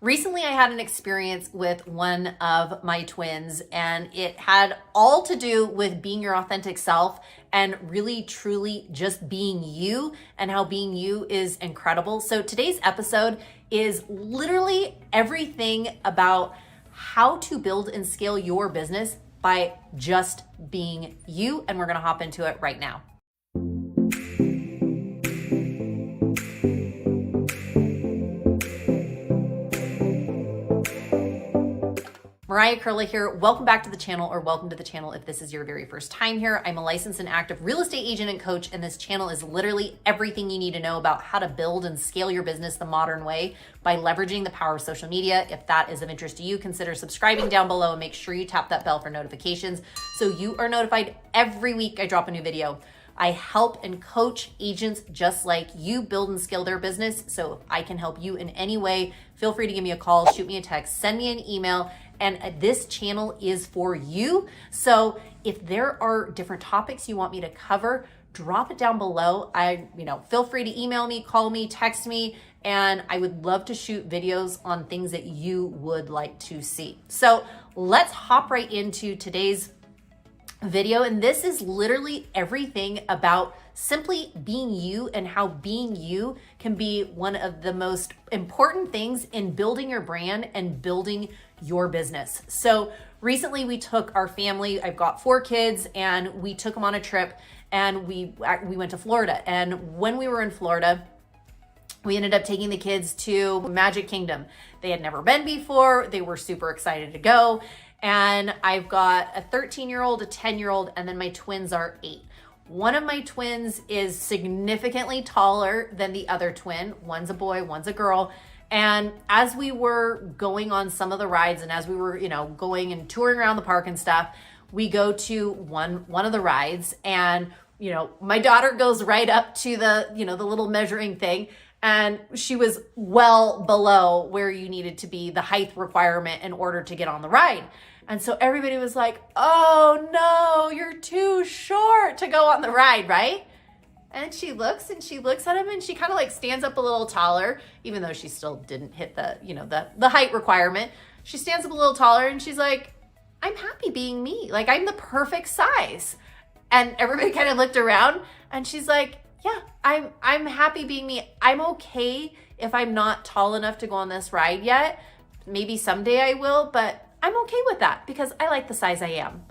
Recently, I had an experience with one of my twins, and it had all to do with being your authentic self and really, truly just being you, and how being you is incredible. So today's episode is literally everything about how to build and scale your business by just being you, and we're gonna hop into it right now. Mariah Koehle here. Welcome back to the channel, or welcome to the channel if this is your very first time here. I'm a licensed and active real estate agent and coach, and this channel is literally everything you need to know about how to build and scale your business the modern way by leveraging the power of social media. If that is of interest to you, consider subscribing down below and make sure you tap that bell for notifications so you are notified every week I drop a new video. I help and coach agents just like you build and scale their business. So if I can help you in any way, feel free to give me a call, shoot me a text, send me an email. And this channel is for you. So if there are different topics you want me to cover, drop it down below. Feel free to email me, call me, text me, and I would love to shoot videos on things that you would like to see. So let's hop right into today's video. And this is literally everything about simply being you and how being you can be one of the most important things in building your brand and building your business. So recently we took our family, I've got 4 kids, and we took them on a trip, and we went to Florida. And when we were in Florida, we ended up taking the kids to Magic Kingdom. They had never been before. They were super excited to go. And I've got a 13-year-old, a 10-year-old, and then my twins are 8. One of my twins is significantly taller than the other twin. One's a boy, one's a girl. And as we were going on some of the rides, and as we were, going and touring around the park and stuff, we go to one of the rides, and, my daughter goes right up to the little measuring thing, and she was well below where you needed to be, the height requirement in order to get on the ride. And so everybody was like, oh no, you're too short to go on the ride, right? And she looks at him, and she kind of like stands up a little taller, even though she still didn't hit the height requirement. She stands up a little taller, and she's like, I'm happy being me. Like, I'm the perfect size. And everybody kind of looked around, and she's like, yeah, I'm happy being me. I'm okay if I'm not tall enough to go on this ride yet. Maybe someday I will, but I'm okay with that because I like the size I am.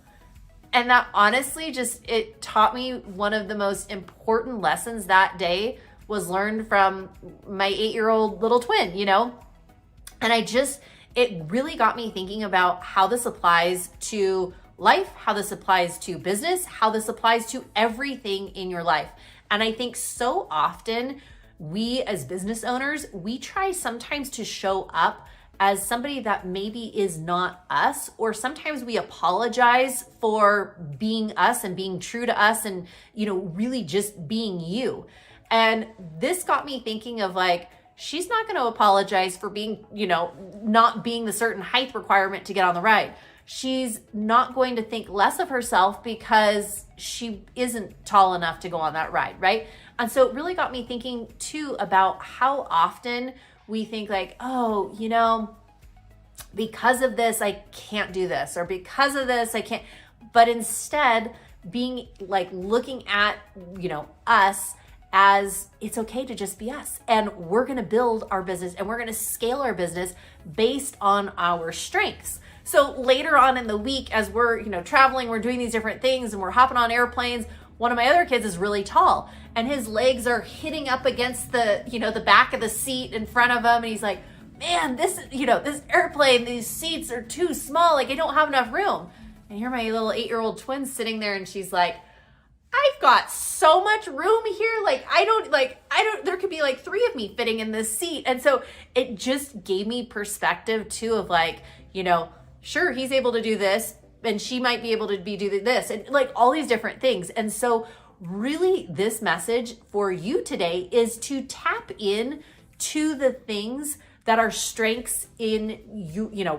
And that honestly it taught me one of the most important lessons that day was learned from my 8-year-old little twin, And it really got me thinking about how this applies to life, how this applies to business, how this applies to everything in your life. And I think so often we as business owners, we try sometimes to show up as somebody that maybe is not us, or sometimes we apologize for being us and being true to us and, really just being you. And this got me thinking of like, she's not going to apologize for being, not being the certain height requirement to get on the ride. She's not going to think less of herself because she isn't tall enough to go on that ride, right? And so it really got me thinking too about how often we think like, oh, because of this, I can't do this, or because of this, I can't. But instead, being like looking at, us as it's okay to just be us. And we're going to build our business, and we're going to scale our business based on our strengths. So later on in the week, as we're, traveling, we're doing these different things and we're hopping on airplanes. One of my other kids is really tall, and his legs are hitting up against the back of the seat in front of him. And he's like, man, this airplane, these seats are too small. Like, I don't have enough room. And here my little 8-year-old twin sitting there, and she's like, I've got so much room here. There could be like 3 of me fitting in this seat. And so it just gave me perspective too of like, sure, he's able to do this, and she might be able to do this, and like all these different things. And so really this message for you today is to tap in to the things that are strengths in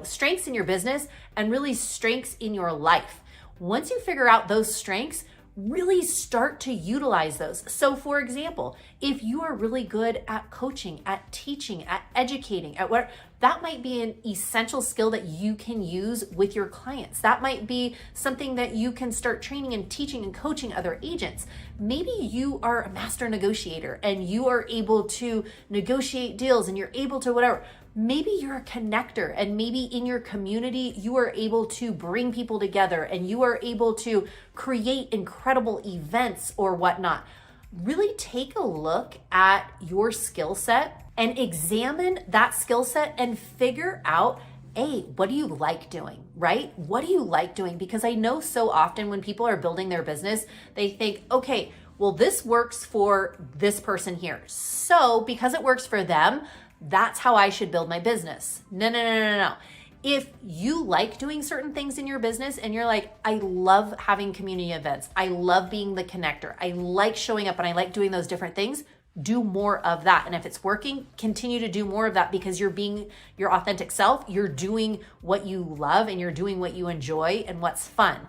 strengths in your business and really strengths in your life. Once you figure out those strengths, really start to utilize those. So for example, if you are really good at coaching, at teaching, at educating, at what, that might be an essential skill that you can use with your clients. That might be something that you can start training and teaching and coaching other agents. Maybe you are a master negotiator and you are able to negotiate deals and you're able to whatever. Maybe you're a connector and maybe in your community, you are able to bring people together and you are able to create incredible events or whatnot. Really take a look at your skill set and examine that skill set and figure out, what do you like doing, right? What do you like doing? Because I know so often when people are building their business, they think, okay, well, this works for this person here. So because it works for them, that's how I should build my business. No. If you like doing certain things in your business and you're like, I love having community events, I love being the connector, I like showing up and I like doing those different things, do more of that. And if it's working, continue to do more of that because you're being your authentic self. You're doing what you love and you're doing what you enjoy and what's fun.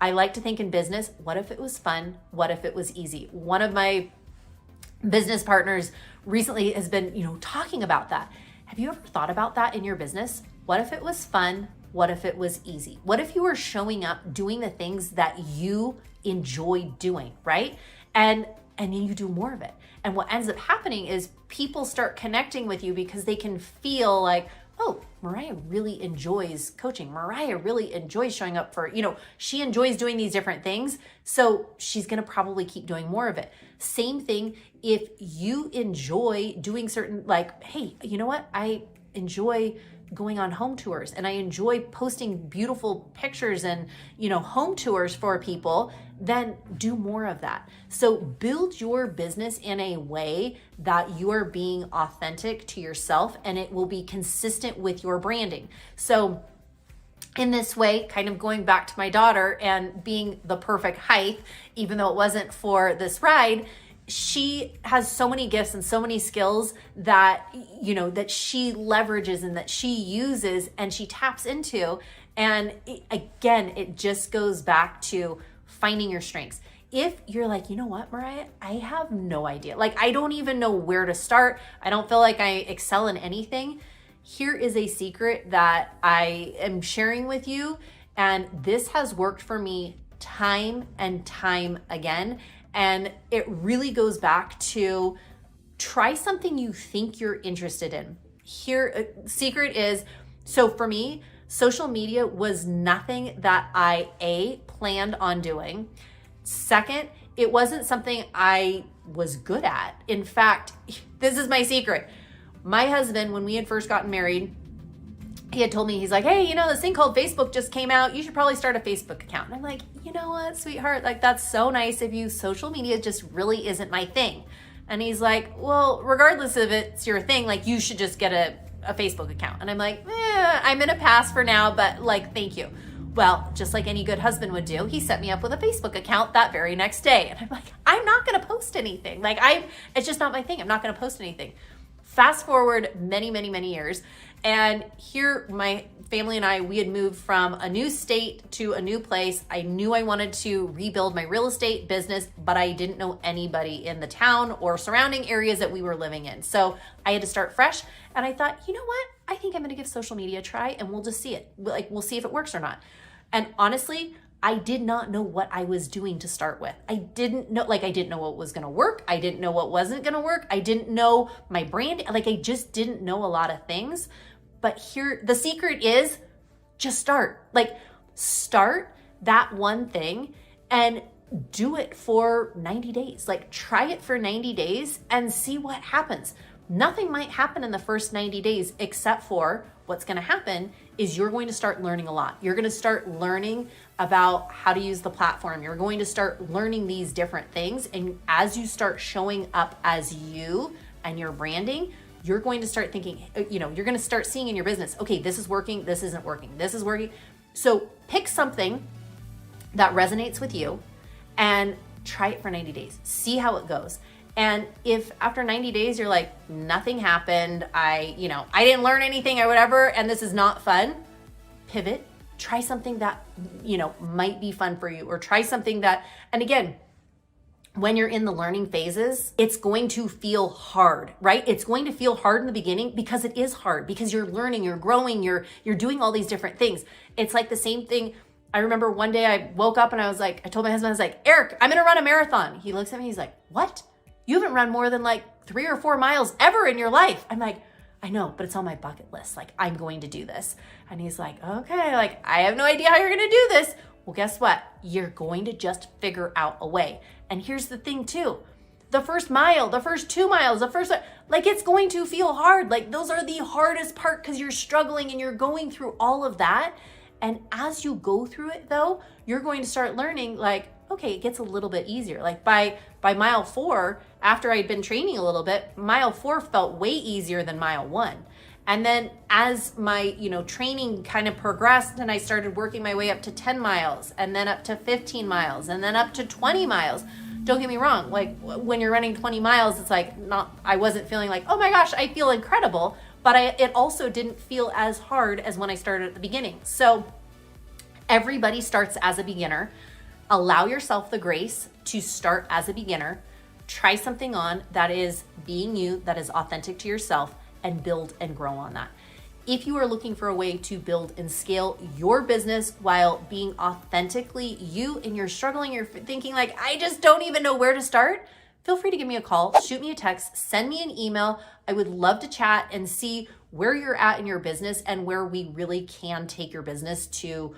I like to think in business, what if it was fun? What if it was easy? One of my business partners recently has been, talking about that. Have you ever thought about that in your business? What if it was fun? What if it was easy? What if you were showing up doing the things that you enjoy doing, right? And then you do more of it. And what ends up happening is people start connecting with you because they can feel like, oh, Mariah really enjoys coaching. Mariah really enjoys showing up for, she enjoys doing these different things. So she's going to probably keep doing more of it. Same thing if you enjoy doing certain, hey, you know what? I enjoy going on home tours and I enjoy posting beautiful pictures and, home tours for people, then do more of that. So build your business in a way that you are being authentic to yourself and it will be consistent with your branding. So in this way, kind of going back to my daughter and being the perfect height, even though it wasn't for this ride, she has so many gifts and so many skills that, that she leverages and that she uses and she taps into. And it just goes back to finding your strengths. If you're like, you know what, Mariah, I have no idea. I don't even know where to start. I don't feel like I excel in anything. Here is a secret that I am sharing with you. And this has worked for me time and time again. And it really goes back to try something you think you're interested in. Here, secret is, so for me, social media was nothing that I planned on doing. Second, it wasn't something I was good at. In fact, this is my secret. My husband, when we had first gotten married, he had told me, he's like, hey, this thing called Facebook just came out. You should probably start a Facebook account. And I'm like, you know what, sweetheart? That's so nice of you. Social media just really isn't my thing. And he's like, well, regardless of it's your thing, you should just get a Facebook account. And I'm like, I'm going to pass for now, but thank you. Well, just like any good husband would do, he set me up with a Facebook account that very next day. And I'm like, I'm not going to post anything. It's just not my thing. I'm not going to post anything. Fast forward many, many, many years. And here, my family and I, we had moved from a new state to a new place. I knew I wanted to rebuild my real estate business, but I didn't know anybody in the town or surrounding areas that we were living in. So I had to start fresh. And I thought, you know what? I think I'm going to give social media a try and we'll just see it. We'll see if it works or not. And honestly, I did not know what I was doing to start with. I didn't know what was going to work. I didn't know what wasn't going to work. I didn't know my brand. I just didn't know a lot of things. But here, the secret is just start. Start that one thing and do it for 90 days. Try it for 90 days and see what happens. Nothing might happen in the first 90 days except for what's going to happen is you're going to start learning a lot. You're going to start learning about how to use the platform. You're going to start learning these different things. And as you start showing up as you and your branding, you're going to start thinking, you're going to start seeing in your business, okay, this is working, this isn't working, this is working. So pick something that resonates with you and try it for 90 days. See how it goes. And if after 90 days, you're like, nothing happened, I didn't learn anything or whatever, and this is not fun, pivot, try something that, might be fun for you, or try something that, and again, when you're in the learning phases, it's going to feel hard, right? It's going to feel hard in the beginning because it is hard, because you're learning, you're growing, you're doing all these different things. It's like the same thing. I remember one day I woke up and I told my husband, I was like, Eric, I'm gonna run a marathon. He looks at me, he's like, what? You haven't run more than like 3 or 4 miles ever in your life. I'm like, I know, but it's on my bucket list. Like, I'm going to do this. And he's like, okay, like, I have no idea how you're gonna do this. Well, guess what? You're going to just figure out a way. And here's the thing too, the first mile, the first 2 miles, like it's going to feel hard. Like those are the hardest part because you're struggling and you're going through all of that. And as you go through it though, you're going to start learning like, okay, it gets a little bit easier. Like by mile 4, after I'd been training a little bit, mile 4 felt way easier than mile 1. And then as my, training kind of progressed and I started working my way up to 10 miles and then up to 15 miles and then up to 20 miles. Don't get me wrong. Like when you're running 20 miles, it's like I wasn't feeling like, oh my gosh, I feel incredible. But it also didn't feel as hard as when I started at the beginning. So everybody starts as a beginner. Allow yourself the grace to start as a beginner. Try something on that is being you, that is authentic to yourself, and build and grow on that. If you are looking for a way to build and scale your business while being authentically you and you're struggling, you're thinking like, I just don't even know where to start, feel free to give me a call, shoot me a text, send me an email. I would love to chat and see where you're at in your business and where we really can take your business to,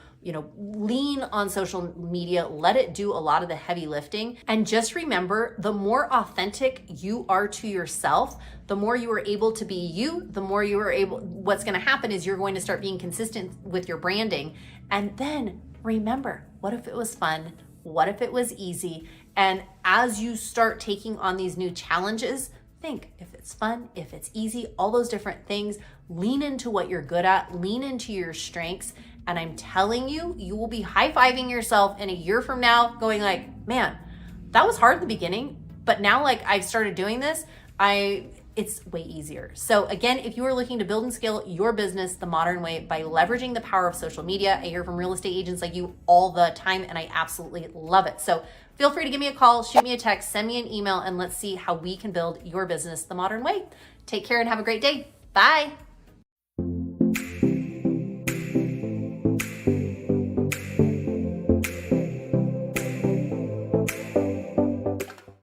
lean on social media, let it do a lot of the heavy lifting. And just remember, the more authentic you are to yourself, the more you are able to be you, the more you are able, what's going to happen is you're going to start being consistent with your branding. And then remember, what if it was fun? What if it was easy? And as you start taking on these new challenges, think if it's fun, if it's easy, all those different things, lean into what you're good at, lean into your strengths. And I'm telling you, you will be high-fiving yourself in a year from now going like, man, that was hard in the beginning, but now like I've started doing this, it's way easier. So again, if you are looking to build and scale your business the modern way by leveraging the power of social media, I hear from real estate agents like you all the time, and I absolutely love it. So feel free to give me a call, shoot me a text, send me an email, and let's see how we can build your business the modern way. Take care and have a great day. Bye.